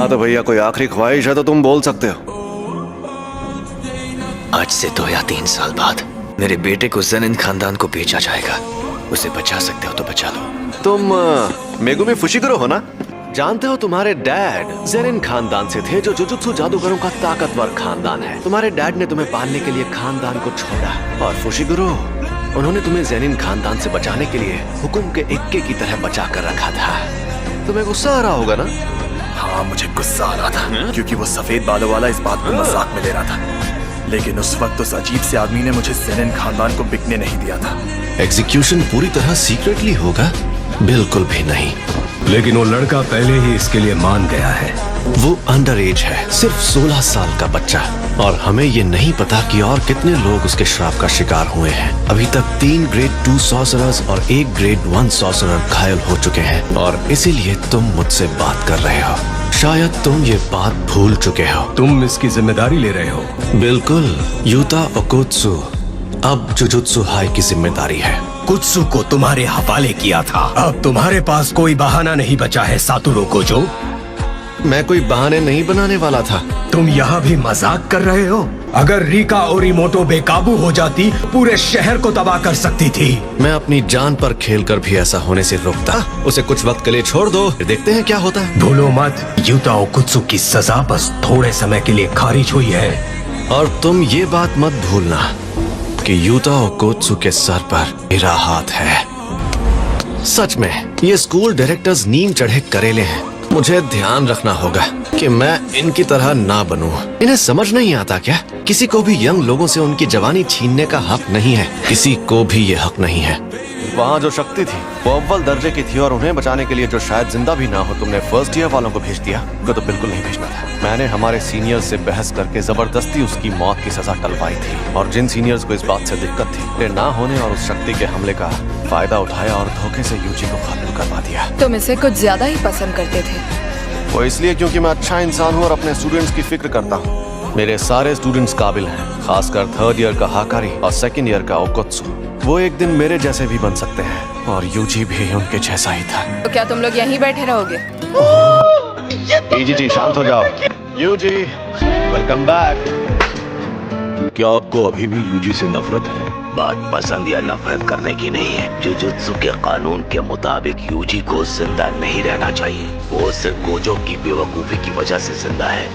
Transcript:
तो भैया कोई आखिरी ख्वाहिश है तो तुम बोल सकते हो। आज से 2 या 3 साल बाद मेरे बेटे को ज़ेनिन खानदान को बेचा जाएगा। उसे बचा सकते हो तो बचा लो। तुम मेगुमी फुशिगुरो हो ना? जानते हो तुम्हारे डैड ज़ेनिन खानदान से थे, जो जुजुत्सु जादूगरों का ताकतवर खानदान है। तुम्हारे डैड ने तुम्हें पालने के लिए खानदान को छोड़ा, और फुशिगुरो उन्होंने तुम्हें ज़ेनिन खानदान से बचाने के लिए हुकुम के इक्के की तरह बचा कर रखा था। तुम्हें गुस्सा आ रहा होगा ना? हाँ, मुझे गुस्सा आ रहा था क्योंकि वो सफेद बालों वाला इस बात को मजाक में ले रहा था। लेकिन उस वक्त उस अजीब से आदमी ने मुझे ज़ेनिन खानदान को बिकने नहीं दिया था। एग्जीक्यूशन पूरी तरह सीक्रेटली होगा? बिल्कुल भी नहीं। लेकिन वो लड़का पहले ही इसके लिए मान गया है। वो अंडर एज है, सिर्फ 16 साल का बच्चा, और हमें ये नहीं पता कि और कितने लोग उसके श्राप का शिकार हुए हैं। अभी तक 3 ग्रेड 2 सॉर्सरर्स और 1 ग्रेड 1 सॉर्सरर घायल हो चुके हैं, और इसीलिए तुम मुझसे बात कर रहे हो। शायद तुम ये बात भूल चुके हो। तुम इसकी जिम्मेदारी ले रहे हो? बिल्कुल, यूता ओकोत्सु अब जुजुत्सु हाई की जिम्मेदारी है। कुत्सु को तुम्हारे हवाले किया था। अब तुम्हारे पास कोई बहाना नहीं बचा है सातोरू कोजो। मैं कोई बहाने नहीं बनाने वाला था। तुम यहाँ भी मजाक कर रहे हो? अगर रिका ओरिमोटो बेकाबू हो जाती, पूरे शहर को तबाह कर सकती थी। मैं अपनी जान पर खेलकर भी ऐसा होने से रोकता। उसे कुछ वक्त के लिए छोड़ दो, फिर देखते हैं क्या होता है। भूलो मत, यूता ओकुत्सु की सजा बस थोड़े समय के लिए खारिज हुई है। और तुम ये बात मत भूलना कि यूता ओकोत्सु के सर पर मेरा हाथ है। सच में ये स्कूल डायरेक्टर्स नीम चढ़े करेले हैं। मुझे ध्यान रखना होगा कि मैं इनकी तरह ना बनूं। इन्हें समझ नहीं आता क्या? किसी को भी यंग लोगों से उनकी जवानी छीनने का हक नहीं है। किसी को भी ये हक नहीं है। वहाँ जो शक्ति थी वो अव्वल दर्जे की थी, और उन्हें बचाने के लिए जो शायद जिंदा भी ना हो, तुमने फर्स्ट ईयर वालों को भेज दिया। को तो बिल्कुल नहीं भेजना था। मैंने हमारे सीनियर्स से बहस करके जबरदस्ती उसकी मौत की सजा टलवाई थी, और जिन सीनियर्स को इस बात से दिक्कत थी, वे ना होने और उस शक्ति के हमले का फायदा उठाया और धोखे से यूजी को खत्म करवा दिया। तुम इसे कुछ ज्यादा ही पसंद करते थे। वो इसलिए क्योंकि मैं अच्छा इंसान हूँ और अपने स्टूडेंट्स की फिक्र करता हूँ। मेरे सारे स्टूडेंट्स काबिल हैं, खासकर 3rd ईयर का हाकारी और 2nd ईयर का ओकोत्सु। वो एक दिन मेरे जैसे भी बन सकते हैं, और यूजी भी उनके जैसा ही था। तो क्या तुम लोग यहीं बैठे रहोगे? जी शांत हो जाओ। यूजी वेलकम बैक। क्या आपको अभी भी यूजी से नफरत है? बात पसंद या नफरत करने की नहीं है। जुजुत्सु के कानून के मुताबिक यूजी को जिंदा नहीं रहना चाहिए। वो सिर्फ गोजो की बेवकूफी की वजह से जिंदा है।